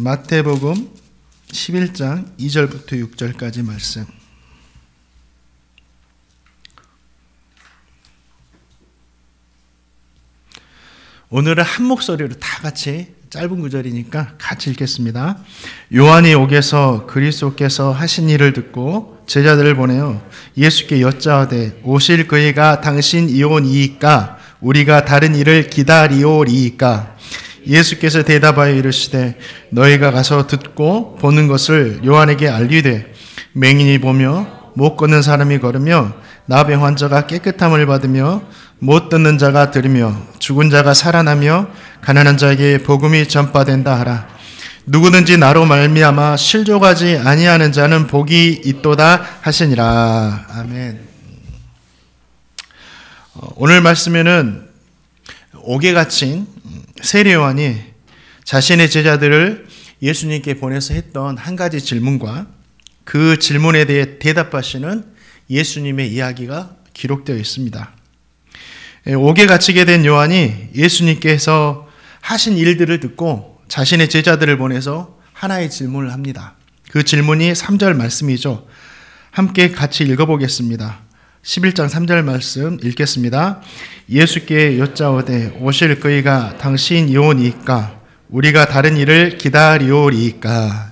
마태복음 11장 2절부터 6절까지 말씀. 오늘은 한 목소리로 다 같이, 짧은 구절이니까 같이 읽겠습니다. 요한이 옥에서 그리스도께서 하신 일을 듣고 제자들을 보내어 예수께 여짜오되 오실 그이가 당신이오니이까 우리가 다른 일을 기다리오리이까. 예수께서 대답하여 이르시되 너희가 가서 듣고 보는 것을 요한에게 알리되 맹인이 보며 못 걷는 사람이 걸으며 나병 환자가 깨끗함을 받으며 못 듣는 자가 들으며 죽은 자가 살아나며 가난한 자에게 복음이 전파된다 하라. 누구든지 나로 말미암아 실족하지 아니하는 자는 복이 있도다 하시니라. 아멘. 오늘 말씀에는 옥에 갇힌 세례 요한이 자신의 제자들을 예수님께 보내서 했던 한 가지 질문과 그 질문에 대해 대답하시는 예수님의 이야기가 기록되어 있습니다. 옥에 갇히게 된 요한이 예수님께서 하신 일들을 듣고 자신의 제자들을 보내서 하나의 질문을 합니다. 그 질문이 3절 말씀이죠. 함께 같이 읽어보겠습니다. 11장 3절 말씀 읽겠습니다. 예수께 여짜오되 오실 그이가 당신이오니이까 우리가 다른 일을 기다리오리이까.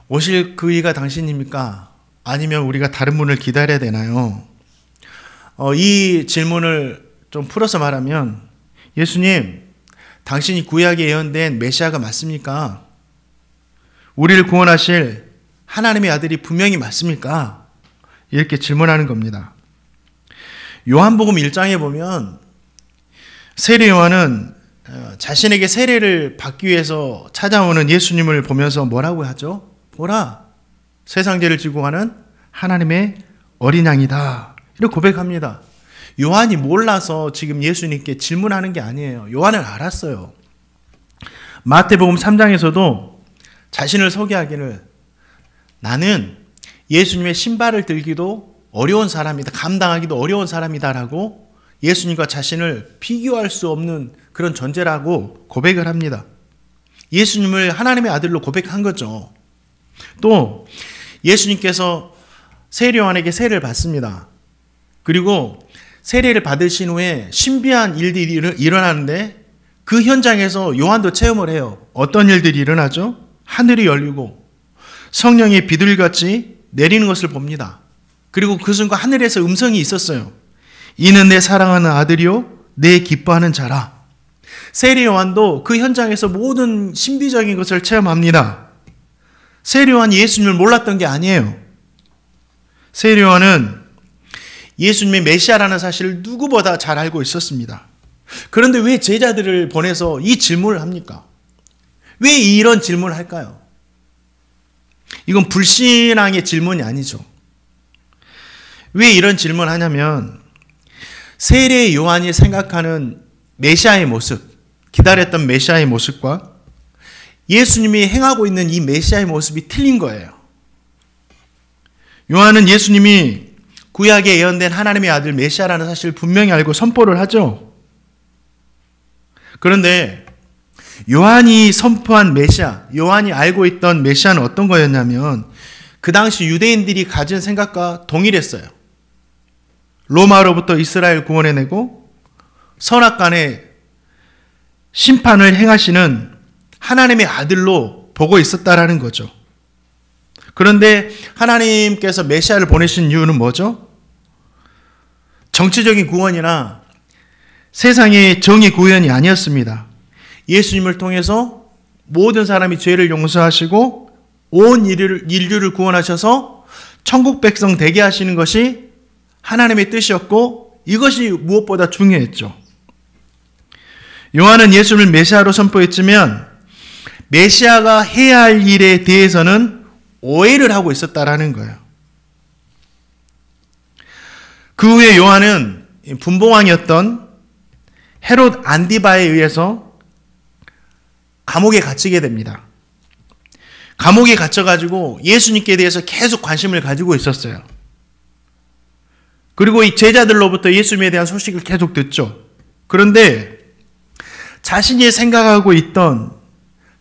오실 그이가 당신입니까? 아니면 우리가 다른 분을 기다려야 되나요? 이 질문을 좀 풀어서 말하면, 예수님, 당신이 구약에 예언된 메시아가 맞습니까? 우리를 구원하실 하나님의 아들이 분명히 맞습니까? 이렇게 질문하는 겁니다. 요한복음 1장에 보면 세례 요한은 자신에게 세례를 받기 위해서 찾아오는 예수님을 보면서 뭐라고 하죠? 보라, 세상 죄를 지고 가는 하나님의 어린 양이다. 이렇게 고백합니다. 요한이 몰라서 지금 예수님께 질문하는 게 아니에요. 요한은 알았어요. 마태복음 3장에서도 자신을 소개하기를 나는 예수님의 신발을 들기도 어려운 사람이다. 감당하기도 어려운 사람이다라고 예수님과 자신을 비교할 수 없는 그런 존재라고 고백을 합니다. 예수님을 하나님의 아들로 고백한 거죠. 또 예수님께서 세례 요한에게 세례를 받습니다. 그리고 세례를 받으신 후에 신비한 일들이 일어나는데 그 현장에서 요한도 체험을 해요. 어떤 일들이 일어나죠? 하늘이 열리고 성령이 비둘기같이 내리는 것을 봅니다. 그리고 그 순간 하늘에서 음성이 있었어요. 이는 내 사랑하는 아들이요 내 기뻐하는 자라. 세례 요한도 그 현장에서 모든 신비적인 것을 체험합니다. 세례 요한이 예수님을 몰랐던 게 아니에요. 세례 요한은 예수님의 메시아라는 사실을 누구보다 잘 알고 있었습니다. 그런데 왜 제자들을 보내서 이 질문을 합니까? 왜 이런 질문을 할까요? 이건 불신앙의 질문이 아니죠. 왜 이런 질문을 하냐면 세례 요한이 생각하는 메시아의 모습, 기다렸던 메시아의 모습과 예수님이 행하고 있는 이 메시아의 모습이 틀린 거예요. 요한은 예수님이 구약에 예언된 하나님의 아들 메시아라는 사실을 분명히 알고 선포를 하죠. 그런데 요한이 선포한 메시아, 요한이 알고 있던 메시아는 어떤 거였냐면 그 당시 유대인들이 가진 생각과 동일했어요. 로마로부터 이스라엘 구원해내고 선악간의 심판을 행하시는 하나님의 아들로 보고 있었다라는 거죠. 그런데 하나님께서 메시아를 보내신 이유는 뭐죠? 정치적인 구원이나 세상의 정의 구현이 아니었습니다. 예수님을 통해서 모든 사람이 죄를 용서하시고 온 인류를 구원하셔서 천국 백성 되게 하시는 것이 하나님의 뜻이었고 이것이 무엇보다 중요했죠. 요한은 예수를 메시아로 선포했지만 메시아가 해야 할 일에 대해서는 오해를 하고 있었다라는 거예요. 그 후에 요한은 분봉왕이었던 헤롯 안디바에 의해서 감옥에 갇히게 됩니다. 감옥에 갇혀가지고 예수님께 대해서 계속 관심을 가지고 있었어요. 그리고 이 제자들로부터 예수님에 대한 소식을 계속 듣죠. 그런데 자신이 생각하고 있던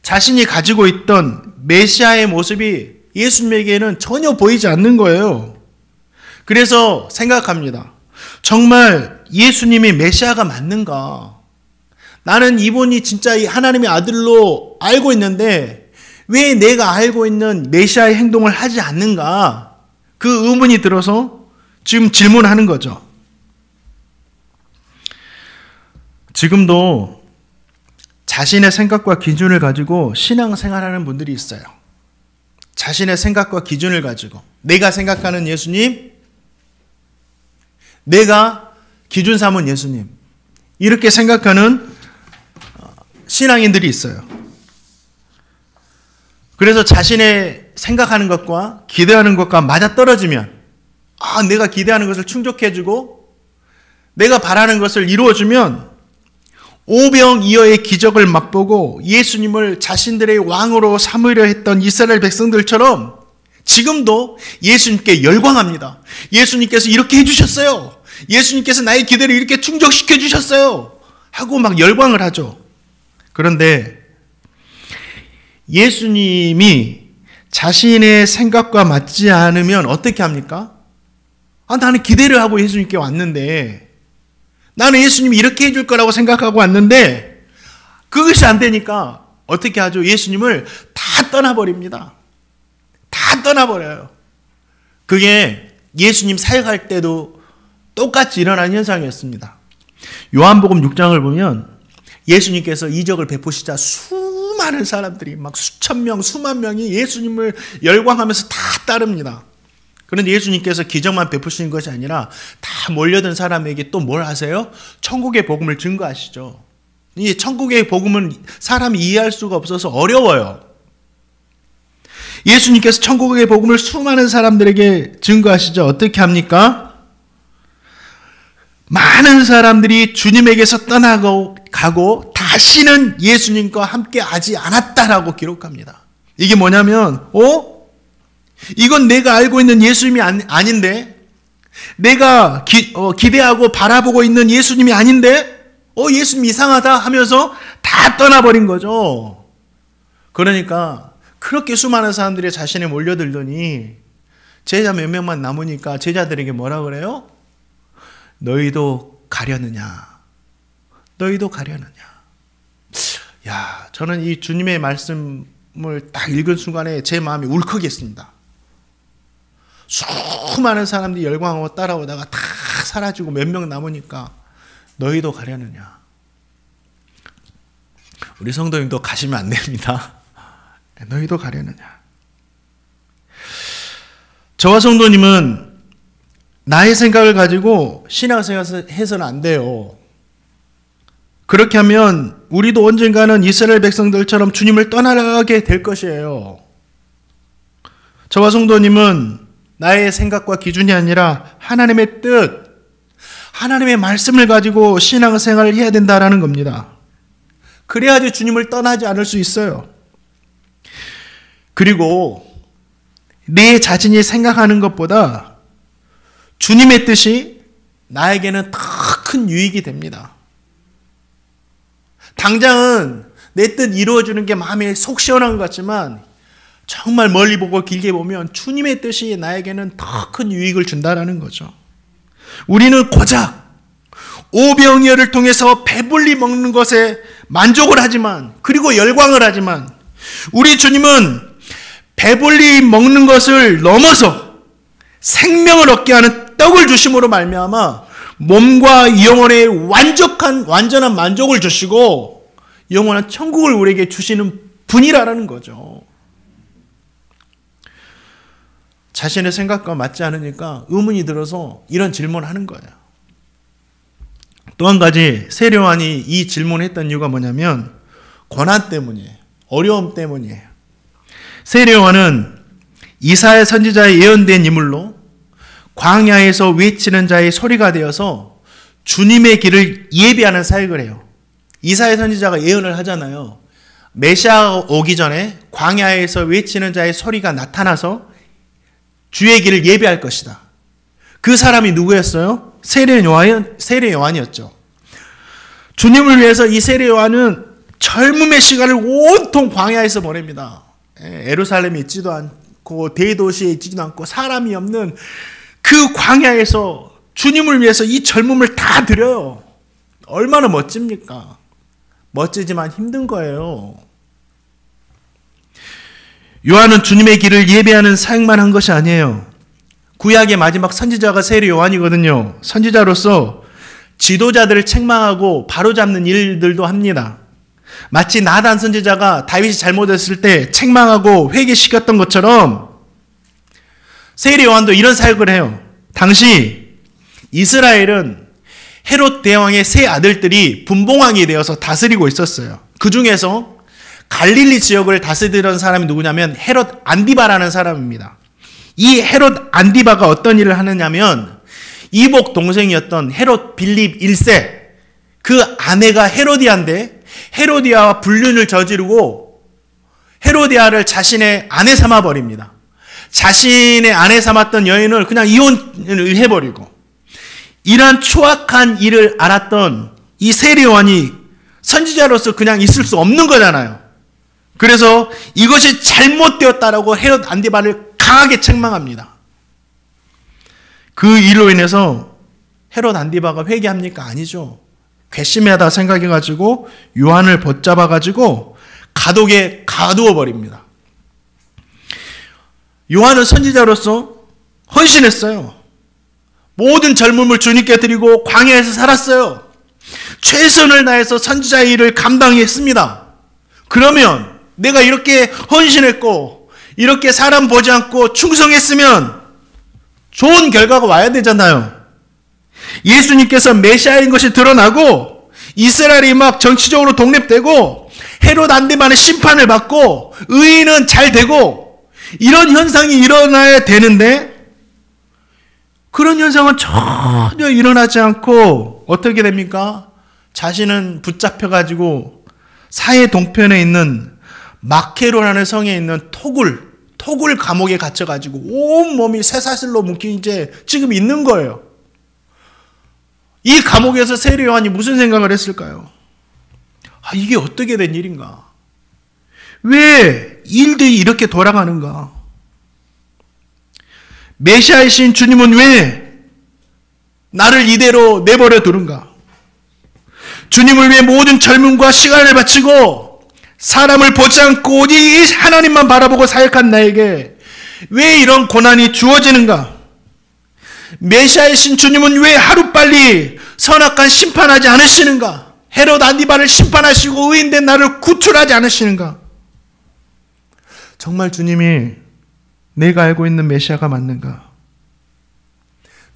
자신이 가지고 있던 메시아의 모습이 예수님에게는 전혀 보이지 않는 거예요. 그래서 생각합니다. 정말 예수님이 메시아가 맞는가? 나는 이분이 진짜 하나님의 아들로 알고 있는데 왜 내가 알고 있는 메시아의 행동을 하지 않는가? 그 의문이 들어서 지금 질문하는 거죠. 지금도 자신의 생각과 기준을 가지고 신앙생활하는 분들이 있어요. 자신의 생각과 기준을 가지고 내가 생각하는 예수님, 내가 기준 삼은 예수님, 이렇게 생각하는 신앙인들이 있어요. 그래서 자신의 생각하는 것과 기대하는 것과 맞아떨어지면 내가 기대하는 것을 충족해주고 내가 바라는 것을 이루어주면 오병이어의 기적을 맛보고 예수님을 자신들의 왕으로 삼으려 했던 이스라엘 백성들처럼 지금도 예수님께 열광합니다. 예수님께서 이렇게 해주셨어요. 예수님께서 나의 기대를 이렇게 충족시켜 주셨어요. 하고 막 열광을 하죠. 그런데 예수님이 자신의 생각과 맞지 않으면 어떻게 합니까? 나는 기대를 하고 예수님께 왔는데, 나는 예수님이 이렇게 해줄 거라고 생각하고 왔는데 그것이 안 되니까 어떻게 하죠? 예수님을 다 떠나버립니다. 다 떠나버려요. 그게 예수님 사역할 때도 똑같이 일어난 현상이었습니다. 요한복음 6장을 보면 예수님께서 이적을 베푸시자 수많은 사람들이 막 수천 명, 수만 명이 예수님을 열광하면서 다 따릅니다. 그런데 예수님께서 기적만 베푸시는 것이 아니라 다 몰려든 사람에게 또 뭘 하세요? 천국의 복음을 증거하시죠. 이 천국의 복음은 사람이 이해할 수가 없어서 어려워요. 예수님께서 천국의 복음을 수많은 사람들에게 증거하시죠. 어떻게 합니까? 많은 사람들이 주님에게서 떠나고 다시는 예수님과 함께 하지 않았다라고 기록합니다. 이게 뭐냐면 이건 내가 알고 있는 예수님이 아닌데, 내가 기대하고 바라보고 있는 예수님이 아닌데 예수님 이상하다 하면서 다 떠나버린 거죠. 그러니까 그렇게 수많은 사람들이 자신에 몰려들더니 제자 몇 명만 남으니까 제자들에게 뭐라 그래요? 너희도 가려느냐? 너희도 가려느냐? 저는 이 주님의 말씀을 딱 읽은 순간에 제 마음이 울컥했습니다. 수많은 사람들이 열광하고 따라오다가 다 사라지고 몇 명 남으니까 너희도 가려느냐? 우리 성도님도 가시면 안 됩니다. 너희도 가려느냐? 저와 성도님은 나의 생각을 가지고 신앙생활을 해서는 안 돼요. 그렇게 하면 우리도 언젠가는 이스라엘 백성들처럼 주님을 떠나게 될 것이에요. 저와 성도님은 나의 생각과 기준이 아니라 하나님의 뜻, 하나님의 말씀을 가지고 신앙생활을 해야 된다라는 겁니다. 그래야지 주님을 떠나지 않을 수 있어요. 그리고 내 자신이 생각하는 것보다 주님의 뜻이 나에게는 더 큰 유익이 됩니다. 당장은 내 뜻 이루어주는 게 마음에 속 시원한 것 같지만 정말 멀리 보고 길게 보면 주님의 뜻이 나에게는 더 큰 유익을 준다라는 거죠. 우리는 고작 오병이어를 통해서 배불리 먹는 것에 만족을 하지만, 그리고 열광을 하지만, 우리 주님은 배불리 먹는 것을 넘어서 생명을 얻게 하는 떡을 주심으로 말미암아 몸과 영혼의 완전한 만족을 주시고 영원한 천국을 우리에게 주시는 분이라는 거죠. 자신의 생각과 맞지 않으니까 의문이 들어서 이런 질문을 하는 거예요. 또 한 가지 세례 요한이 이 질문을 했던 이유가 뭐냐면 고난 때문이에요. 어려움 때문이에요. 세례 요한은 이사야 선지자의 예언된 인물로 광야에서 외치는 자의 소리가 되어서 주님의 길을 예비하는 사역을 해요. 이사야 선지자가 예언을 하잖아요. 메시아가 오기 전에 광야에서 외치는 자의 소리가 나타나서 주의 길을 예비할 것이다. 그 사람이 누구였어요? 세례 요한이었죠. 주님을 위해서 이 세례 요한은 젊음의 시간을 온통 광야에서 보냅니다. 예루살렘에 있지도 않고 대도시에 있지도 않고 사람이 없는 그 광야에서 주님을 위해서 이 젊음을 다 드려요. 얼마나 멋집니까? 멋지지만 힘든 거예요. 요한은 주님의 길을 예배하는 사역만 한 것이 아니에요. 구약의 마지막 선지자가 세례 요한이거든요. 선지자로서 지도자들을 책망하고 바로잡는 일들도 합니다. 마치 나단 선지자가 다윗이 잘못했을 때 책망하고 회개시켰던 것처럼 세례 요한도 이런 사역을 해요. 당시 이스라엘은 헤롯 대왕의 세 아들들이 분봉왕이 되어서 다스리고 있었어요. 그 중에서 갈릴리 지역을 다스리던 사람이 누구냐면 헤롯 안디바라는 사람입니다. 이 헤롯 안디바가 어떤 일을 하느냐면 이복 동생이었던 헤롯 빌립 1세 그 아내가 헤로디아인데 헤로디아와 불륜을 저지르고 헤로디아를 자신의 아내 삼아 버립니다. 자신의 아내 삼았던 여인을 그냥 이혼을 해버리고 이러한 추악한 일을 알았던 이 세례 요한이 선지자로서 그냥 있을 수 없는 거잖아요. 그래서 이것이 잘못되었다라고 헤롯 안디바를 강하게 책망합니다. 그 일로 인해서 헤롯 안디바가 회개합니까? 아니죠. 괘씸하다 생각해가지고 요한을 붙잡아가지고 감옥에 가두어 버립니다. 요한은 선지자로서 헌신했어요. 모든 젊음을 주님께 드리고 광야에서 살았어요. 최선을 다해서 선지자의 일을 감당했습니다. 그러면 내가 이렇게 헌신했고 이렇게 사람 보지 않고 충성했으면 좋은 결과가 와야 되잖아요. 예수님께서 메시아인 것이 드러나고 이스라엘이 막 정치적으로 독립되고 헤롯 안디바는 심판을 받고 의인은 잘 되고 이런 현상이 일어나야 되는데 그런 현상은 전혀 일어나지 않고 어떻게 됩니까? 자신은 붙잡혀가지고 사해 동편에 있는 마케로라는 성에 있는 토굴 감옥에 갇혀가지고 온 몸이 쇠사슬로 묶인 채 지금 있는 거예요. 이 감옥에서 세례 요한이 무슨 생각을 했을까요? 이게 어떻게 된 일인가? 왜 일들이 이렇게 돌아가는가? 메시아이신 주님은 왜 나를 이대로 내버려 두는가? 주님을 위해 모든 젊음과 시간을 바치고 사람을 보지 않고 오직 하나님만 바라보고 사역한 나에게 왜 이런 고난이 주어지는가? 메시아이신 주님은 왜 하루빨리 선악간 심판하지 않으시는가? 헤롯 안디바를 심판하시고 의인된 나를 구출하지 않으시는가? 정말 주님이 내가 알고 있는 메시아가 맞는가?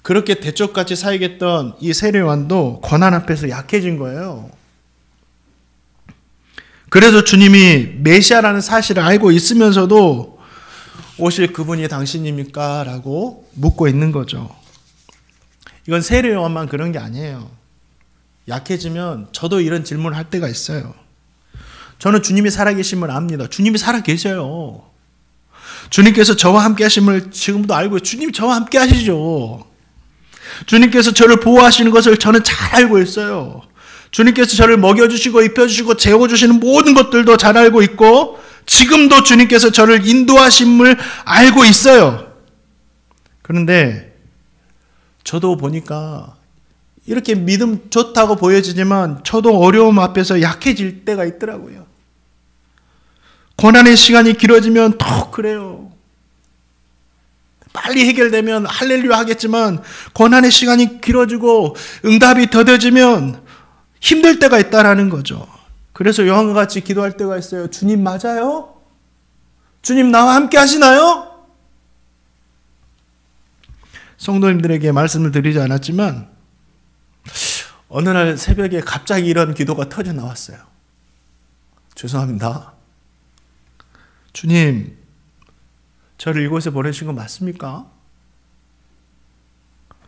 그렇게 대쪽같이 사역했던 이 세례 요한도 고난 앞에서 약해진 거예요. 그래서 주님이 메시아라는 사실을 알고 있으면서도 오실 그분이 당신입니까? 라고 묻고 있는 거죠. 이건 세례 요한만 그런 게 아니에요. 약해지면 저도 이런 질문을 할 때가 있어요. 저는 주님이 살아계심을 압니다. 주님이 살아계셔요. 주님께서 저와 함께 하심을 지금도 알고 주님이 저와 함께 하시죠. 주님께서 저를 보호하시는 것을 저는 잘 알고 있어요. 주님께서 저를 먹여주시고 입혀주시고 재워주시는 모든 것들도 잘 알고 있고 지금도 주님께서 저를 인도하심을 알고 있어요. 그런데 저도 보니까 이렇게 믿음 좋다고 보여지지만 저도 어려움 앞에서 약해질 때가 있더라고요. 고난의 시간이 길어지면 더 그래요. 빨리 해결되면 할렐루야 하겠지만 고난의 시간이 길어지고 응답이 더뎌지면 힘들 때가 있다라는 거죠. 그래서 요한과 같이 기도할 때가 있어요. 주님 맞아요? 주님 나와 함께 하시나요? 성도님들에게 말씀을 드리지 않았지만 어느 날 새벽에 갑자기 이런 기도가 터져 나왔어요. 죄송합니다. 주님, 저를 이곳에 보내신 거 맞습니까?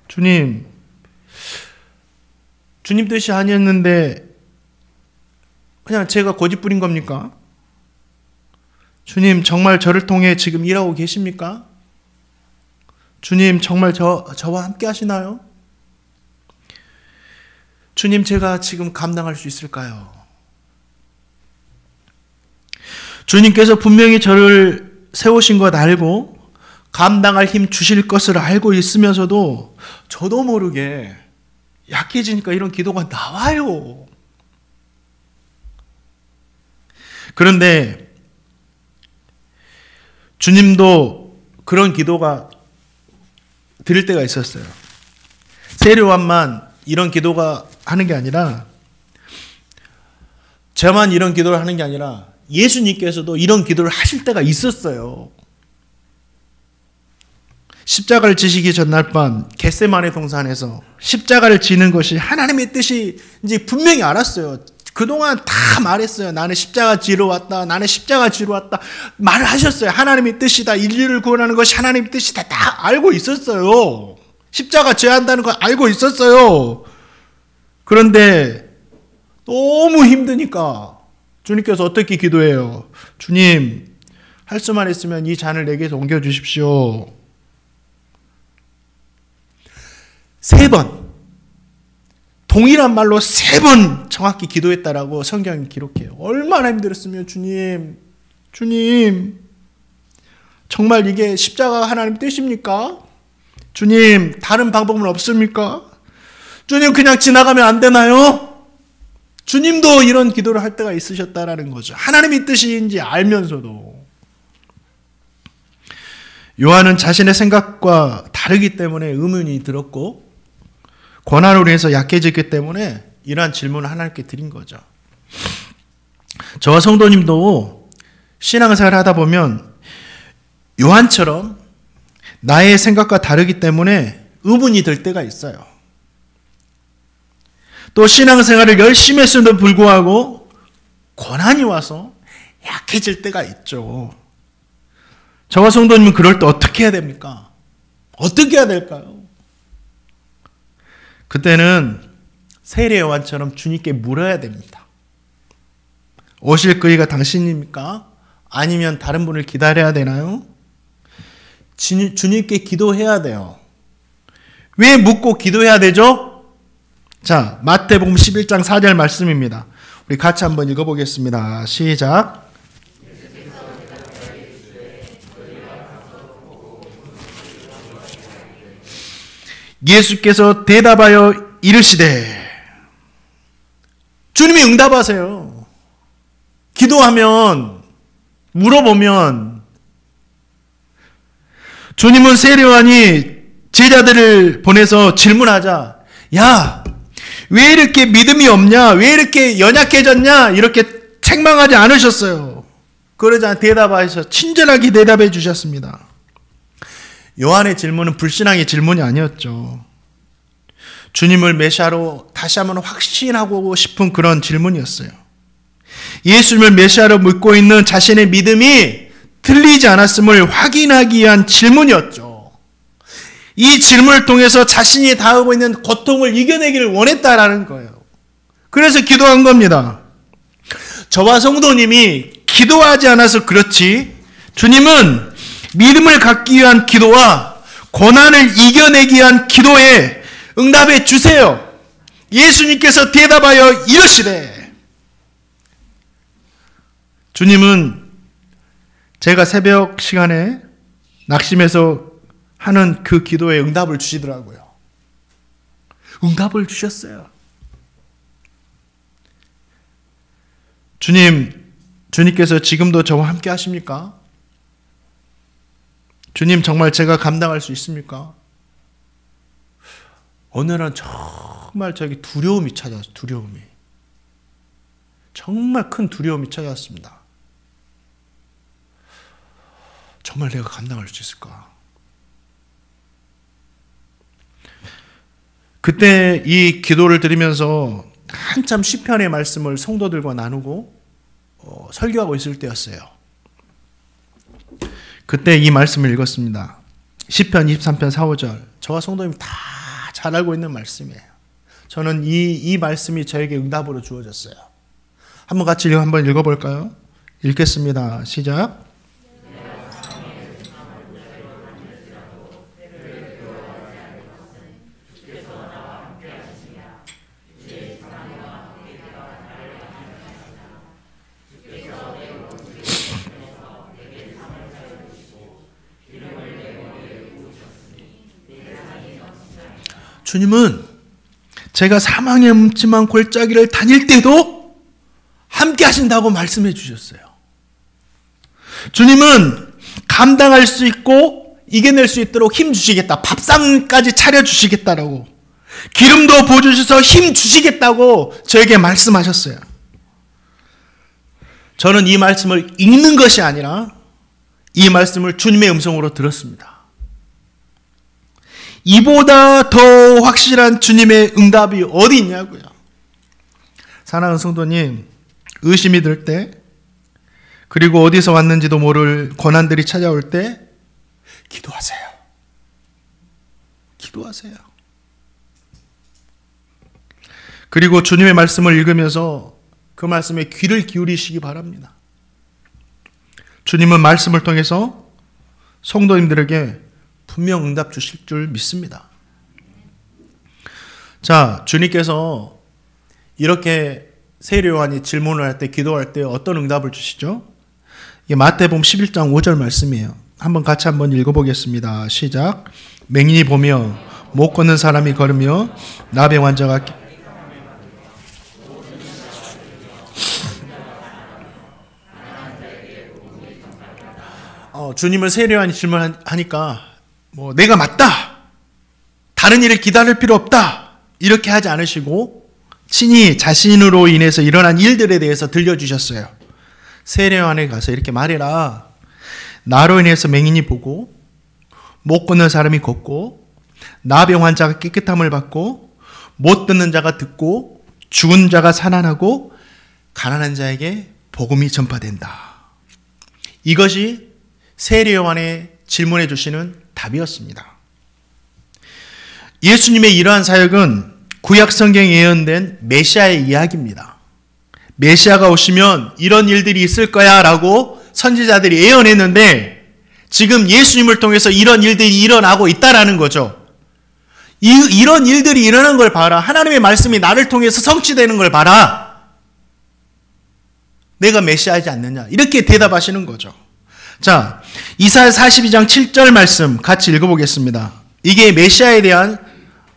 주님 뜻이 아니었는데 그냥 제가 고집 부린 겁니까? 주님, 정말 저를 통해 지금 일하고 계십니까? 주님, 정말 저와 함께 하시나요? 주님, 제가 지금 감당할 수 있을까요? 주님께서 분명히 저를 세우신 것 알고 감당할 힘 주실 것을 알고 있으면서도 저도 모르게 약해지니까 이런 기도가 나와요. 그런데 주님도 그런 기도가 드릴 때가 있었어요. 세례요한만 이런 기도가 하는 게 아니라, 저만 이런 기도를 하는 게 아니라 예수님께서도 이런 기도를 하실 때가 있었어요. 십자가를 지시기 전날 밤 겟세마네 동산에서 십자가를 지는 것이 하나님의 뜻인지 분명히 알았어요. 그동안 다 말했어요. 나는 십자가 지러 왔다. 나는 십자가 지러 왔다. 말을 하셨어요. 하나님의 뜻이다. 인류를 구원하는 것이 하나님의 뜻이다. 다 알고 있었어요. 십자가 져야 한다는 걸 알고 있었어요. 그런데 너무 힘드니까 주님께서 어떻게 기도해요? 주님, 할 수만 있으면 이 잔을 내게서 옮겨주십시오. 3번, 동일한 말로 3번 정확히 기도했다라고 성경이 기록해요. 얼마나 힘들었으면 주님, 정말 이게 십자가가 하나님 뜻입니까? 주님, 다른 방법은 없습니까? 주님, 그냥 지나가면 안 되나요? 주님도 이런 기도를 할 때가 있으셨다라는 거죠. 하나님의 뜻인지 알면서도. 요한은 자신의 생각과 다르기 때문에 의문이 들었고, 고난으로 인해서 약해졌기 때문에 이러한 질문을 하나님께 드린 거죠. 저와 성도님도 신앙생활을 하다 보면 요한처럼 나의 생각과 다르기 때문에 의문이 들 때가 있어요. 또 신앙생활을 열심히 했음에도 불구하고 고난이 와서 약해질 때가 있죠. 저와 성도님은 그럴 때 어떻게 해야 됩니까? 어떻게 해야 될까요? 그때는 세례 요한처럼 주님께 물어야 됩니다. 오실 그이가 당신입니까? 아니면 다른 분을 기다려야 되나요? 주님께 기도해야 돼요. 왜 묻고 기도해야 되죠? 자, 마태복음 11장 4절 말씀입니다. 우리 같이 한번 읽어보겠습니다. 시작. 예수께서 대답하여 이르시되, 주님이 응답하세요. 기도하면, 물어보면. 주님은 세례 요한이 제자들을 보내서 질문하자, 야, 왜 이렇게 믿음이 없냐? 왜 이렇게 연약해졌냐? 이렇게 책망하지 않으셨어요. 그러자 대답하셔서 친절하게 대답해 주셨습니다. 요한의 질문은 불신앙의 질문이 아니었죠. 주님을 메시아로 다시 한번 확신하고 싶은 그런 질문이었어요. 예수님을 메시아로 믿고 있는 자신의 믿음이 틀리지 않았음을 확인하기 위한 질문이었죠. 이 질문을 통해서 자신이 당하고 있는 고통을 이겨내기를 원했다라는 거예요. 그래서 기도한 겁니다. 저와 성도님이 기도하지 않아서 그렇지, 주님은 믿음을 갖기 위한 기도와 고난을 이겨내기 위한 기도에 응답해 주세요. 예수님께서 대답하여 이르시되, 주님은 제가 새벽 시간에 낙심해서 하는 그 기도에 응답을 주시더라고요. 응답을 주셨어요. 주님께서 지금도 저와 함께 하십니까? 주님, 정말 제가 감당할 수 있습니까? 어느 날 정말 저에게 두려움이 찾아왔어요. 두려움이. 정말 큰 두려움이 찾아왔습니다. 정말 내가 감당할 수 있을까? 그때 이 기도를 드리면서 한참 시편의 말씀을 성도들과 나누고 설교하고 있을 때였어요. 그때 이 말씀을 읽었습니다. 시편 23편 4, 5절. 저와 성도님 다 잘 알고 있는 말씀이에요. 저는 이 말씀이 저에게 응답으로 주어졌어요. 한번 같이 한번 읽어볼까요? 읽겠습니다. 시작. 주님은 제가 사망의 음침한 골짜기를 다닐 때도 함께 하신다고 말씀해 주셨어요. 주님은 감당할 수 있고 이겨낼 수 있도록 힘 주시겠다. 밥상까지 차려주시겠다라고, 기름도 부어주셔서 힘 주시겠다고 저에게 말씀하셨어요. 저는 이 말씀을 읽는 것이 아니라 이 말씀을 주님의 음성으로 들었습니다. 이보다 더 확실한 주님의 응답이 어디 있냐고요. 사랑하는 성도님, 의심이 들 때, 그리고 어디서 왔는지도 모를 고난들이 찾아올 때 기도하세요. 기도하세요. 그리고 주님의 말씀을 읽으면서 그 말씀에 귀를 기울이시기 바랍니다. 주님은 말씀을 통해서 성도님들에게 분명 응답 주실 줄 믿습니다. 자, 주님께서 이렇게 세례 요한이 질문을 할 때, 기도할 때 어떤 응답을 주시죠? 이게 마태복음 11장 5절 말씀이에요. 같이 한번 읽어보겠습니다. 시작. 맹인이 보며 못 걷는 사람이 걸으며 나병 환자가 주님을 세례 요한이 질문하니까 내가 맞다, 다른 일을 기다릴 필요 없다, 이렇게 하지 않으시고 친히 자신으로 인해서 일어난 일들에 대해서 들려주셨어요. 세례 요한에 가서 이렇게 말해라. 나로 인해서 맹인이 보고, 못 걷는 사람이 걷고, 나병 환자가 깨끗함을 받고, 못 듣는 자가 듣고, 죽은 자가 살아나고, 가난한 자에게 복음이 전파된다. 이것이 세례 요한의 질문해 주시는 답이었습니다. 예수님의 이러한 사역은 구약 성경에 예언된 메시아의 이야기입니다. 메시아가 오시면 이런 일들이 있을 거야 라고 선지자들이 예언했는데, 지금 예수님을 통해서 이런 일들이 일어나고 있다라는 거죠. 이런 일들이 일어난 걸 봐라. 하나님의 말씀이 나를 통해서 성취되는 걸 봐라. 내가 메시아이지 않느냐, 이렇게 대답하시는 거죠. 자, 이사야 42장 7절 말씀 같이 읽어보겠습니다. 이게 메시아에 대한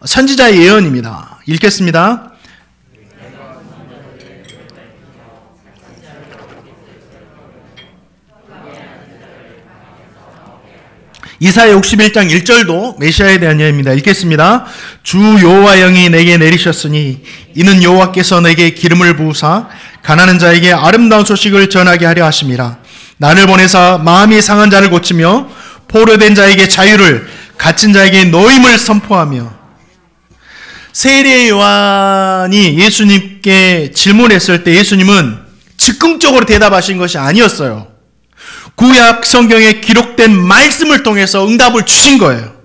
선지자의 예언입니다. 읽겠습니다. 이사야 61장 1절도 메시아에 대한 예언입니다. 읽겠습니다. 주 여호와 영이 내게 내리셨으니 이는 여호와께서 내게 기름을 부으사 가난한 자에게 아름다운 소식을 전하게 하려 하심이라. 나를 보내사 마음이 상한 자를 고치며 포로된 자에게 자유를, 갇힌 자에게 노임을 선포하며. 세례 요한이 예수님께 질문했을 때 예수님은 즉흥적으로 대답하신 것이 아니었어요. 구약 성경에 기록된 말씀을 통해서 응답을 주신 거예요.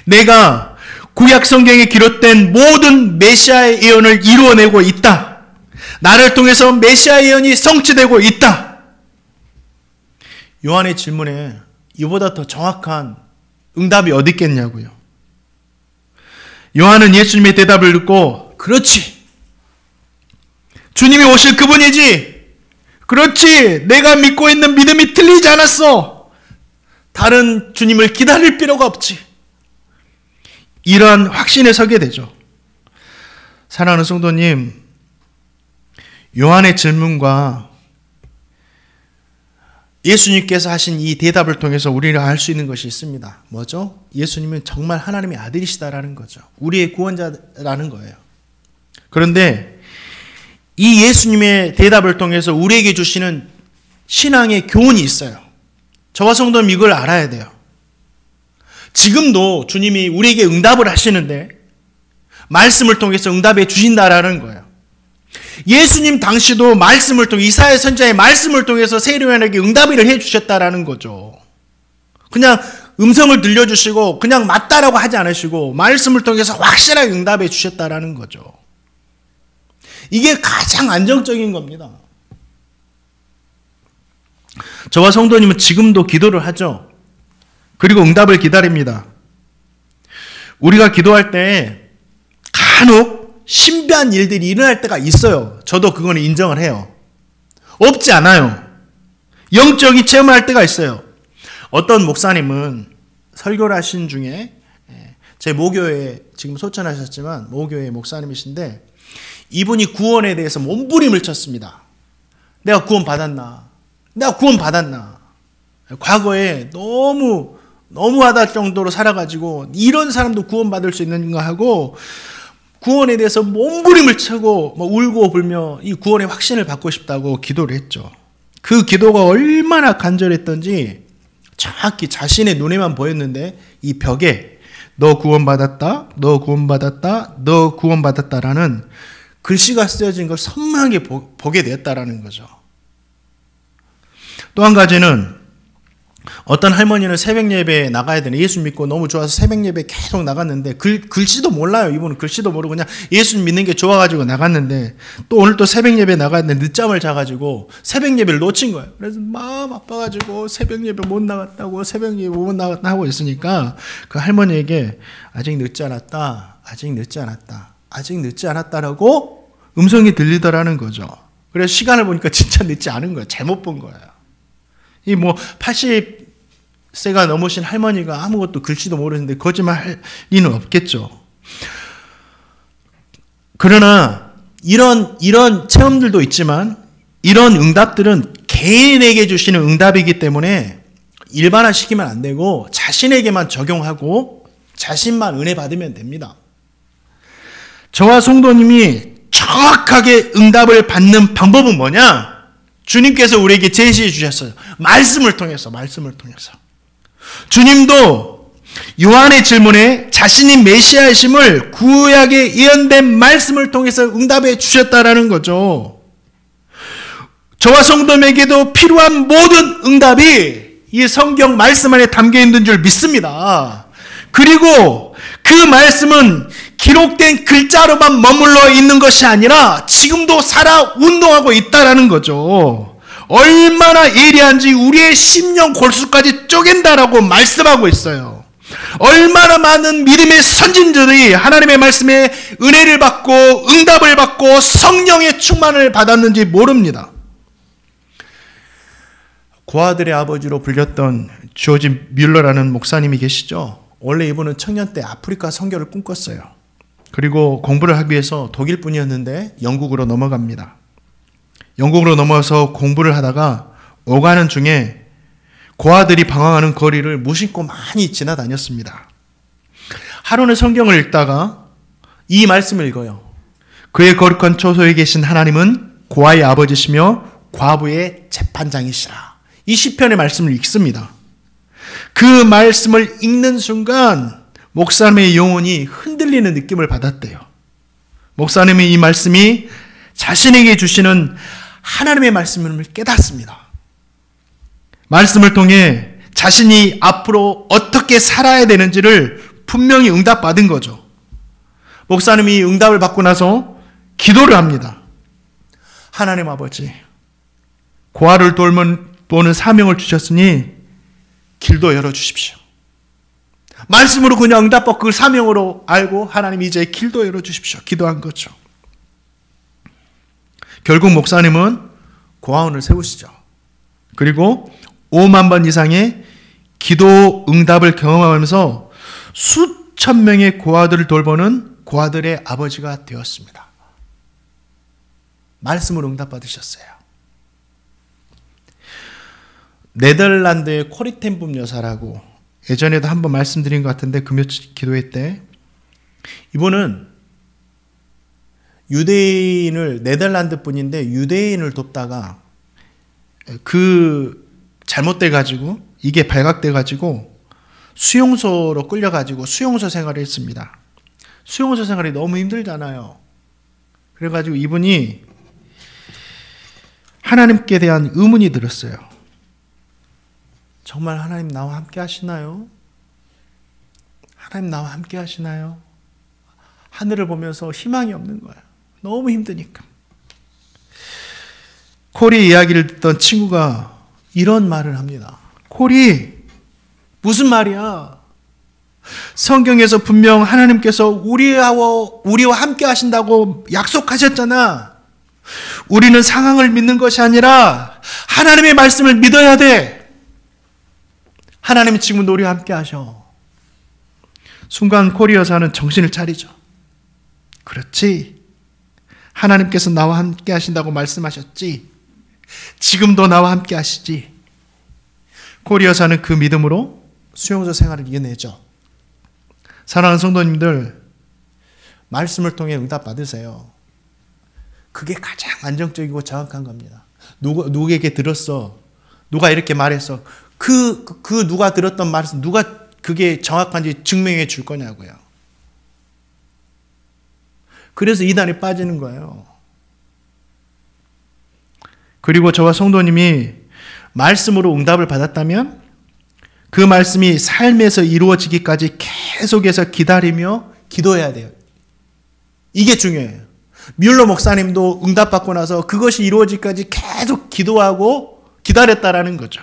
내가 구약 성경에 기록된 모든 메시아의 예언을 이루어내고 있다. 나를 통해서 메시아의 예언이 성취되고 있다. 요한의 질문에 이보다 더 정확한 응답이 어디 있겠냐고요. 요한은 예수님의 대답을 듣고, 그렇지, 주님이 오실 그분이지, 그렇지, 내가 믿고 있는 믿음이 틀리지 않았어, 다른 주님을 기다릴 필요가 없지, 이러한 확신에 서게 되죠. 사랑하는 성도님, 요한의 질문과 예수님께서 하신 이 대답을 통해서 우리가 알 수 있는 것이 있습니다. 뭐죠? 예수님은 정말 하나님의 아들이시다라는 거죠. 우리의 구원자라는 거예요. 그런데 이 예수님의 대답을 통해서 우리에게 주시는 신앙의 교훈이 있어요. 저와 성도는 이걸 알아야 돼요. 지금도 주님이 우리에게 응답을 하시는데 말씀을 통해서 응답해 주신다라는 거예요. 예수님 당시도 말씀을 통해, 이사야 선지자의 말씀을 통해서 세례 요한에게 응답을 해 주셨다라는 거죠. 그냥 음성을 들려주시고 그냥 맞다라고 하지 않으시고 말씀을 통해서 확실하게 응답해 주셨다라는 거죠. 이게 가장 안정적인 겁니다. 저와 성도님은 지금도 기도를 하죠. 그리고 응답을 기다립니다. 우리가 기도할 때 간혹 신비한 일들이 일어날 때가 있어요. 저도 그거는 인정을 해요. 없지 않아요. 영적인 체험할 때가 있어요. 어떤 목사님은 설교를 하신 중에 제 모교회 지금 소천하셨지만 모교회 목사님이신데 이분이 구원에 대해서 몸부림을 쳤습니다. 내가 구원 받았나? 내가 구원 받았나? 과거에 너무하다 정도로 살아가지고 이런 사람도 구원받을 수 있는가 하고 구원에 대해서 몸부림을 치고 울고 불며 이 구원의 확신을 받고 싶다고 기도를 했죠. 그 기도가 얼마나 간절했던지 정확히 자신의 눈에만 보였는데 이 벽에 너 구원받았다, 너 구원받았다, 너 구원받았다라는 글씨가 쓰여진 걸 선명하게 보게 되었다라는 거죠. 또 한 가지는 어떤 할머니는 새벽 예배에 나가야 되는 예수 믿고 너무 좋아서 새벽 예배에 계속 나갔는데 글씨도 몰라요. 이분은 글씨도 모르고 그냥 예수 믿는 게 좋아가지고 나갔는데 또 오늘 또 새벽 예배에 나가야 되는데 늦잠을 자가지고 새벽 예배를 놓친 거예요. 그래서 마음 아파가지고 새벽 예배 못 나갔다고 새벽 예배 못 나갔다 하고 있으니까 그 할머니에게 아직 늦지 않았다, 아직 늦지 않았다, 아직 늦지 않았다라고 음성이 들리더라는 거죠. 그래서 시간을 보니까 진짜 늦지 않은 거예요. 잘못 본 거예요. 이 80세가 넘으신 할머니가 아무것도 글씨도 모르는데 거짓말 할 리는 없겠죠. 그러나 이런 체험들도 있지만 이런 응답들은 개인에게 주시는 응답이기 때문에 일반화시키면 안 되고 자신에게만 적용하고 자신만 은혜 받으면 됩니다. 저와 성도님이 정확하게 응답을 받는 방법은 뭐냐? 주님께서 우리에게 제시해 주셨어요. 말씀을 통해서. 주님도 요한의 질문에 자신이 메시아이심을 구약에 예언된 말씀을 통해서 응답해 주셨다라는 거죠. 저와 성도에게도 필요한 모든 응답이 이 성경 말씀 안에 담겨 있는 줄 믿습니다. 그리고 그 말씀은 기록된 글자로만 머물러 있는 것이 아니라 지금도 살아 운동하고 있다라는 거죠. 얼마나 예리한지 우리의 심령 골수까지 쪼갠다라고 말씀하고 있어요. 얼마나 많은 믿음의 선진들이 하나님의 말씀에 은혜를 받고 응답을 받고 성령의 충만을 받았는지 모릅니다. 고아들의 아버지로 불렸던 조지 뮬러라는 목사님이 계시죠. 원래 이분은 청년 때 아프리카 선교를 꿈꿨어요. 그리고 공부를 하기 위해서 독일뿐이었는데 영국으로 넘어갑니다. 영국으로 넘어가서 공부를 하다가 오가는 중에 고아들이 방황하는 거리를 무심코 많이 지나다녔습니다. 하루는 성경을 읽다가 이 말씀을 읽어요. 그의 거룩한 초소에 계신 하나님은 고아의 아버지시며 과부의 재판장이시라. 이 시편의 말씀을 읽습니다. 그 말씀을 읽는 순간 목사님의 영혼이 흔들리는 느낌을 받았대요. 목사님이 이 말씀이 자신에게 주시는 하나님의 말씀을 깨닫습니다. 말씀을 통해 자신이 앞으로 어떻게 살아야 되는지를 분명히 응답받은 거죠. 목사님이 응답을 받고 나서 기도를 합니다. 하나님 아버지, 고아를 돌보는 사명을 주셨으니 길도 열어주십시오. 말씀으로 그냥 응답받고 그 사명으로 알고 하나님 이제 길도 열어주십시오. 기도한 거죠. 결국 목사님은 고아원을 세우시죠. 그리고 5만 번 이상의 기도 응답을 경험하면서 수천 명의 고아들을 돌보는 고아들의 아버지가 되었습니다. 말씀으로 응답받으셨어요. 네덜란드의 코리텐붐 여사라고 예전에도 한번 말씀드린 것 같은데 금요 기도회 때 이분은 유대인을 네덜란드 분인데 유대인을 돕다가 그 잘못돼 가지고 이게 발각돼 가지고 수용소로 끌려 가지고 수용소 생활을 했습니다. 수용소 생활이 너무 힘들잖아요. 그래 가지고 이분이 하나님께 대한 의문이 들었어요. 정말 하나님 나와 함께 하시나요? 하나님 나와 함께 하시나요? 하늘을 보면서 희망이 없는 거야. 너무 힘드니까. 콜이 이야기를 듣던 친구가 이런 말을 합니다. 콜이 무슨 말이야? 성경에서 분명 하나님께서 우리와 함께 하신다고 약속하셨잖아. 우리는 상황을 믿는 것이 아니라 하나님의 말씀을 믿어야 돼. 하나님이 지금도 우리와 함께 하셔. 순간 코리아사는 정신을 차리죠. 그렇지. 하나님께서 나와 함께 하신다고 말씀하셨지. 지금도 나와 함께 하시지. 코리아사는 그 믿음으로 수용소 생활을 이겨내죠. 사랑하는 성도님들, 말씀을 통해 응답 받으세요. 그게 가장 안정적이고 정확한 겁니다. 누구에게 들었어? 누가 이렇게 말했어? 그 누가 들었던 말씀, 누가 그게 정확한지 증명해 줄 거냐고요. 그래서 이단에 빠지는 거예요. 그리고 저와 성도님이 말씀으로 응답을 받았다면 그 말씀이 삶에서 이루어지기까지 계속해서 기다리며 기도해야 돼요. 이게 중요해요. 뮬러 목사님도 응답받고 나서 그것이 이루어지기까지 계속 기도하고 기다렸다라는 거죠.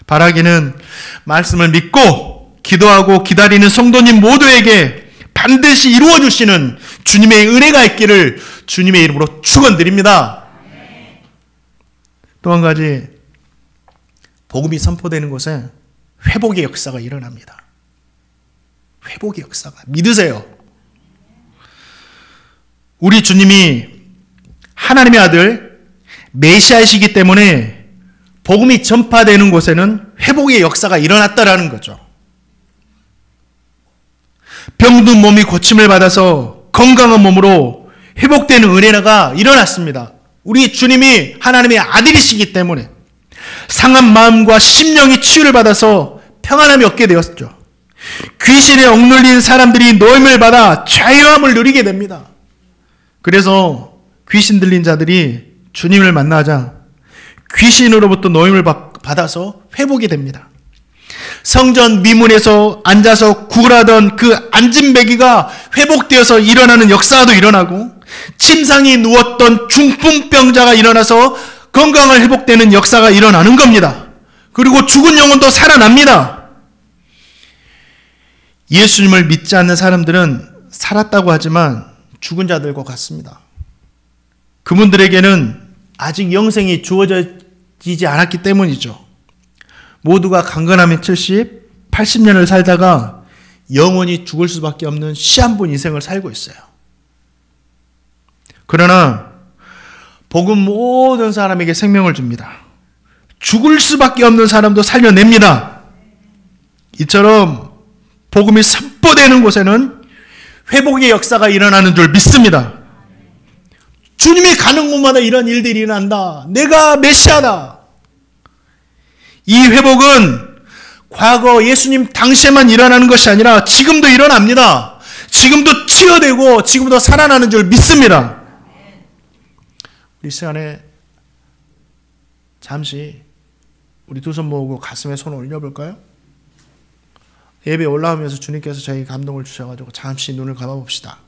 바라기는 말씀을 믿고 기도하고 기다리는 성도님 모두에게 반드시 이루어 주시는 주님의 은혜가 있기를 주님의 이름으로 축원드립니다. 또 한 가지, 복음이 선포되는 곳에 회복의 역사가 일어납니다. 회복의 역사가. 믿으세요. 우리 주님이 하나님의 아들 메시아이시기 때문에 복음이 전파되는 곳에는 회복의 역사가 일어났다라는 거죠. 병든 몸이 고침을 받아서 건강한 몸으로 회복되는 은혜가 일어났습니다. 우리 주님이 하나님의 아들이시기 때문에 상한 마음과 심령이 치유를 받아서 평안함이 얻게 되었죠. 귀신에 억눌린 사람들이 노임을 받아 자유함을 누리게 됩니다. 그래서 귀신 들린 자들이 주님을 만나자 귀신으로부터 노임을 받아서 회복이 됩니다. 성전 미문에서 앉아서 구걸하던 그 앉은배기가 회복되어서 일어나는 역사도 일어나고, 침상이 누웠던 중풍병자가 일어나서 건강을 회복되는 역사가 일어나는 겁니다. 그리고 죽은 영혼도 살아납니다. 예수님을 믿지 않는 사람들은 살았다고 하지만 죽은 자들과 같습니다. 그분들에게는 아직 영생이 주어지지 않았기 때문이죠. 모두가 강건하면 70, 80년을 살다가 영원히 죽을 수밖에 없는 시한부 인생을 살고 있어요. 그러나 복음 모든 사람에게 생명을 줍니다. 죽을 수밖에 없는 사람도 살려냅니다. 이처럼 복음이 선포되는 곳에는 회복의 역사가 일어나는 줄 믿습니다. 주님이 가는 곳마다 이런 일들이 일어난다. 내가 메시아다. 이 회복은 과거 예수님 당시에만 일어나는 것이 아니라 지금도 일어납니다. 지금도 치유되고 지금도 살아나는 줄 믿습니다. 우리 시간에 잠시 우리 두 손 모으고 가슴에 손을 올려볼까요? 예배 올라오면서 주님께서 저희 감동을 주셔가지고 잠시 눈을 감아봅시다.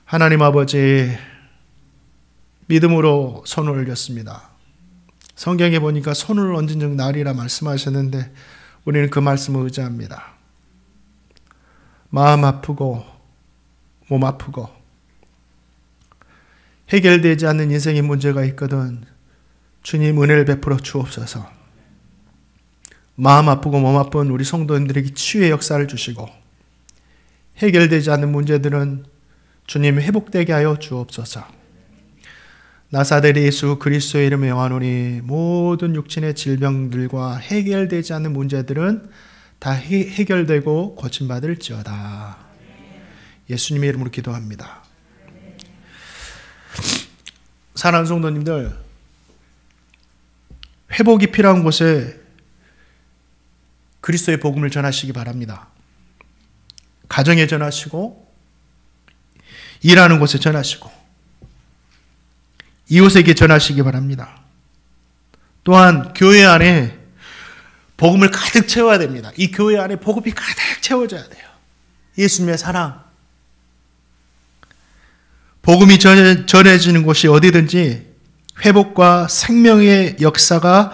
하나님 아버지, 믿음으로 손을 올렸습니다. 성경에 보니까 손을 얹은 즉 나으리라 말씀하셨는데 우리는 그 말씀을 의지합니다. 마음 아프고 몸 아프고 해결되지 않는 인생의 문제가 있거든 주님 은혜를 베풀어 주옵소서. 마음 아프고 몸 아픈 우리 성도님들에게 치유의 역사를 주시고 해결되지 않는 문제들은 주님 회복되게 하여 주옵소서. 나사렛 예수 그리스도의 이름에 명하노니 모든 육신의 질병들과 해결되지 않는 문제들은 다 해결되고 고침받을지어다. 예수님의 이름으로 기도합니다. 사랑하는 성도님들, 회복이 필요한 곳에 그리스도의 복음을 전하시기 바랍니다. 가정에 전하시고 일하는 곳에 전하시고 이웃에게 전하시기 바랍니다. 또한 교회 안에 복음을 가득 채워야 됩니다. 이 교회 안에 복음이 가득 채워져야 돼요. 예수님의 사랑. 복음이 전해지는 곳이 어디든지 회복과 생명의 역사가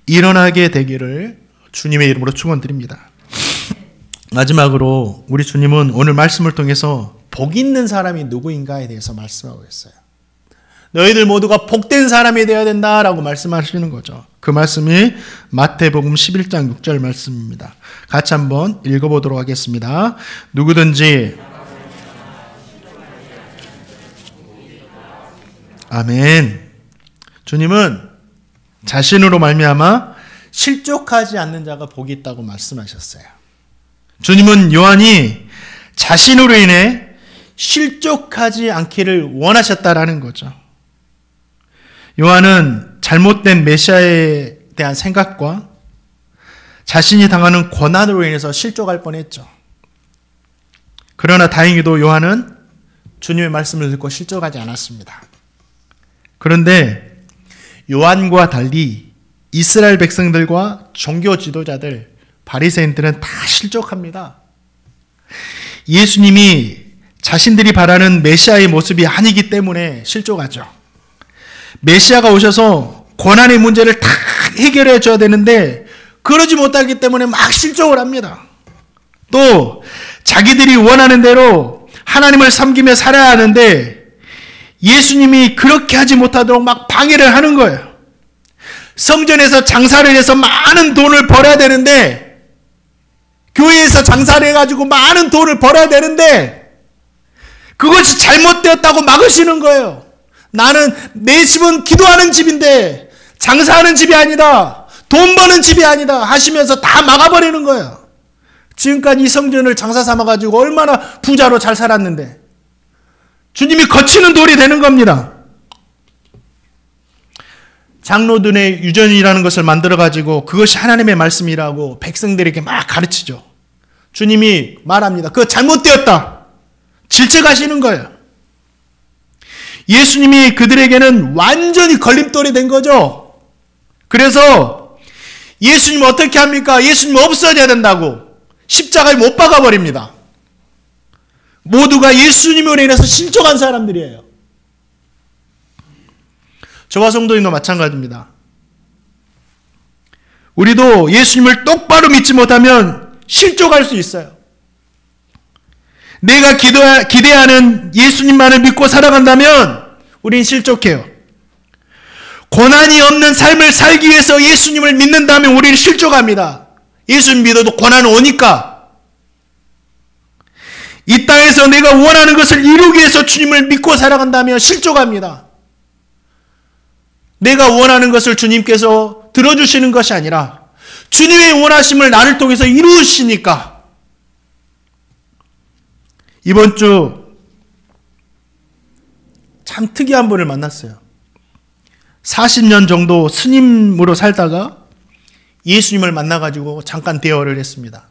일어나게 되기를 주님의 이름으로 축원드립니다. 마지막으로 우리 주님은 오늘 말씀을 통해서 복 있는 사람이 누구인가에 대해서 말씀하고 있어요. 너희들 모두가 복된 사람이 되어야 된다라고 말씀하시는 거죠. 그 말씀이 마태복음 11장 6절 말씀입니다. 같이 한번 읽어보도록 하겠습니다. 누구든지 아멘. 주님은 자신으로 말미암아 실족하지 않는 자가 복이 있다고 말씀하셨어요. 주님은 요한이 자신으로 인해 실족하지 않기를 원하셨다라는 거죠. 요한은 잘못된 메시아에 대한 생각과 자신이 당하는 고난으로 인해서 실족할 뻔했죠. 그러나 다행히도 요한은 주님의 말씀을 듣고 실족하지 않았습니다. 그런데 요한과 달리 이스라엘 백성들과 종교 지도자들, 바리새인들은 다 실족합니다. 예수님이 자신들이 바라는 메시아의 모습이 아니기 때문에 실족하죠. 메시아가 오셔서 고난의 문제를 다 해결해 줘야 되는데 그러지 못하기 때문에 막 실족을 합니다. 또 자기들이 원하는 대로 하나님을 섬기며 살아야 하는데 예수님이 그렇게 하지 못하도록 막 방해를 하는 거예요. 성전에서 장사를 해서 많은 돈을 벌어야 되는데, 교회에서 장사를 해가지고 많은 돈을 벌어야 되는데 그것이 잘못되었다고 막으시는 거예요. 나는 내 집은 기도하는 집인데 장사하는 집이 아니다, 돈 버는 집이 아니다 하시면서 다 막아버리는 거예요. 지금까지 이 성전을 장사 삼아가지고 얼마나 부자로 잘 살았는데 주님이 거치는 돌이 되는 겁니다. 장로들의 유전이라는 것을 만들어가지고 그것이 하나님의 말씀이라고 백성들에게 막 가르치죠. 주님이 말합니다. 그거 잘못되었다. 질책하시는 거예요. 예수님이 그들에게는 완전히 걸림돌이 된 거죠. 그래서 예수님 어떻게 합니까? 예수님 없어져야 된다고 십자가에 못 박아버립니다. 모두가 예수님으로 인해서 실족한 사람들이에요. 저와 성도님도 마찬가지입니다. 우리도 예수님을 똑바로 믿지 못하면 실족할 수 있어요. 내가 기대하는 예수님만을 믿고 살아간다면 우린 실족해요. 고난이 없는 삶을 살기 위해서 예수님을 믿는다면 우리는 실족합니다. 예수님 믿어도 고난은 오니까. 이 땅에서 내가 원하는 것을 이루기 위해서 주님을 믿고 살아간다면 실족합니다. 내가 원하는 것을 주님께서 들어주시는 것이 아니라 주님의 원하심을 나를 통해서 이루시니까. 이번 주 참 특이한 분을 만났어요. 40년 정도 스님으로 살다가 예수님을 만나가지고 잠깐 대화를 했습니다.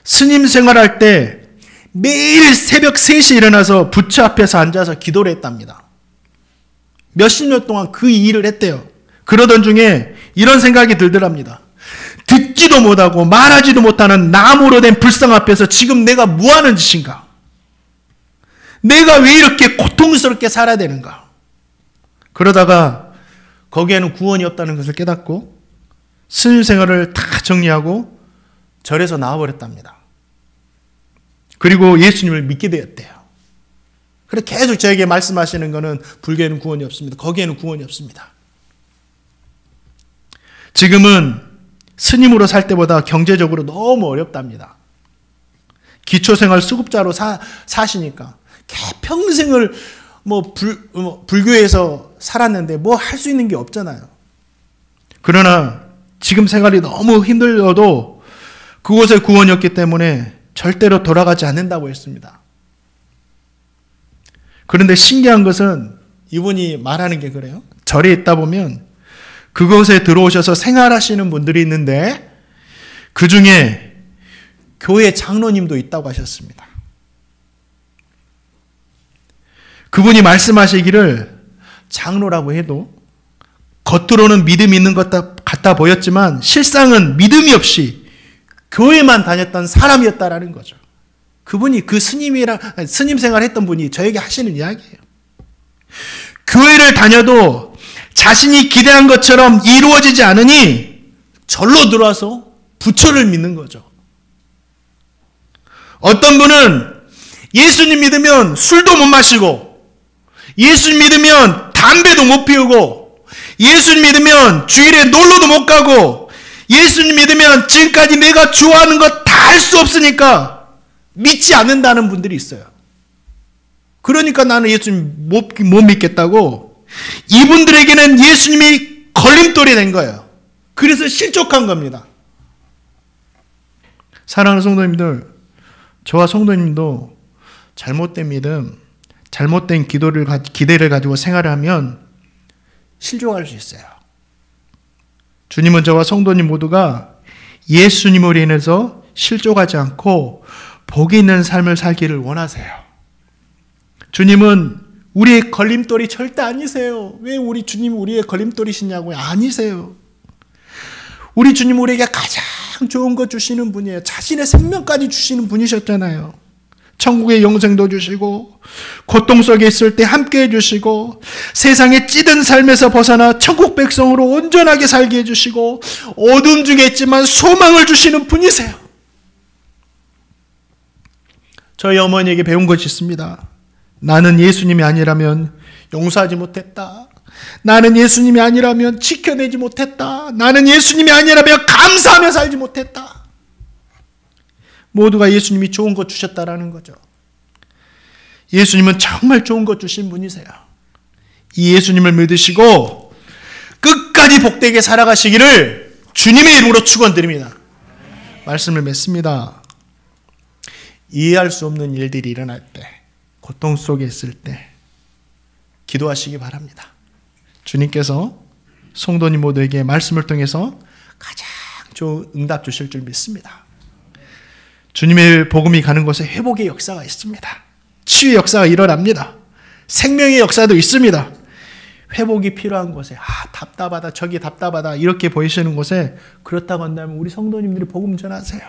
스님 생활할 때 매일 새벽 3시에 일어나서 부처 앞에서 앉아서 기도를 했답니다. 몇십 년 동안 그 일을 했대요. 그러던 중에 이런 생각이 들더랍니다. 듣지도 못하고 말하지도 못하는 나무로 된 불상 앞에서 지금 내가 뭐하는 짓인가? 내가 왜 이렇게 고통스럽게 살아야 되는가? 그러다가 거기에는 구원이 없다는 것을 깨닫고 스님 생활을 다 정리하고 절에서 나와버렸답니다. 그리고 예수님을 믿게 되었대요. 그래서 계속 저에게 말씀하시는 것은 불교에는 구원이 없습니다. 거기에는 구원이 없습니다. 지금은 스님으로 살 때보다 경제적으로 너무 어렵답니다. 기초생활 수급자로 사시니까 평생을 불교에서 살았는데 뭐 할 수 있는 게 없잖아요. 그러나 지금 생활이 너무 힘들어도 그곳에 구원이 없기 때문에 절대로 돌아가지 않는다고 했습니다. 그런데 신기한 것은 이분이 말하는 게 그래요. 절에 있다 보면 그곳에 들어오셔서 생활하시는 분들이 있는데 그 중에 교회 장로님도 있다고 하셨습니다. 그분이 말씀하시기를 장로라고 해도 겉으로는 믿음이 있는 것 같아 보였지만 실상은 믿음이 없이 교회만 다녔던 사람이었다라는 거죠. 그분이 그 스님 생활했던 분이 저에게 하시는 이야기예요. 교회를 다녀도 자신이 기대한 것처럼 이루어지지 않으니 절로 들어와서 부처를 믿는 거죠. 어떤 분은 예수님 믿으면 술도 못 마시고 예수 믿으면 담배도 못 피우고, 예수 믿으면 주일에 놀러도 못 가고, 예수 믿으면 지금까지 내가 좋아하는 거 다 할 수 없으니까 믿지 않는다는 분들이 있어요. 그러니까 나는 예수님 못 믿겠다고. 이분들에게는 예수님이 걸림돌이 된 거예요. 그래서 실족한 겁니다. 사랑하는 성도님들, 저와 성도님도 잘못된 믿음, 잘못된 기대를 가지고 생활을 하면 실족할 수 있어요. 주님은 저와 성도님 모두가 예수님으로 인해서 실족하지 않고 복이 있는 삶을 살기를 원하세요. 주님은 우리의 걸림돌이 절대 아니세요. 왜 우리 주님 우리의 걸림돌이시냐고요? 아니세요. 우리 주님 우리에게 가장 좋은 것 주시는 분이에요. 자신의 생명까지 주시는 분이셨잖아요. 천국의 영생도 주시고, 고통 속에 있을 때 함께 해주시고, 세상의 찌든 삶에서 벗어나 천국 백성으로 온전하게 살게 해주시고, 어둠 중에 있지만 소망을 주시는 분이세요. 저희 어머니에게 배운 것이 있습니다. 나는 예수님이 아니라면 용서하지 못했다. 나는 예수님이 아니라면 지켜내지 못했다. 나는 예수님이 아니라면 감사하며 살지 못했다. 모두가 예수님이 좋은 것 주셨다라는 거죠. 예수님은 정말 좋은 것 주신 분이세요. 이 예수님을 믿으시고 끝까지 복되게 살아가시기를 주님의 이름으로 축원드립니다. 말씀을 맺습니다. 이해할 수 없는 일들이 일어날 때, 고통 속에 있을 때 기도하시기 바랍니다. 주님께서 성도님 모두에게 말씀을 통해서 가장 좋은 응답 주실 줄 믿습니다. 주님의 복음이 가는 곳에 회복의 역사가 있습니다. 치유의 역사가 일어납니다. 생명의 역사도 있습니다. 회복이 필요한 곳에 답답하다, 저기 답답하다 이렇게 보이시는 곳에 그렇다고 한다면 우리 성도님들이 복음 전하세요.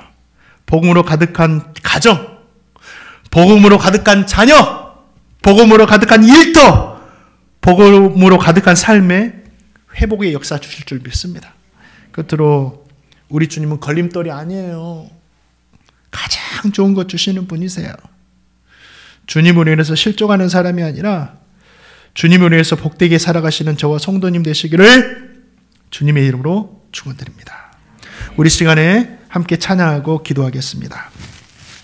복음으로 가득한 가정, 복음으로 가득한 자녀, 복음으로 가득한 일터, 복음으로 가득한 삶에 회복의 역사 주실 줄 믿습니다. 끝으로 우리 주님은 걸림돌이 아니에요. 가장 좋은 것 주시는 분이세요. 주님으로 인해서 실족하는 사람이 아니라 주님으로 인해서 복되게 살아가시는 저와 성도님 되시기를 주님의 이름으로 축원드립니다. 우리 시간에 함께 찬양하고 기도하겠습니다.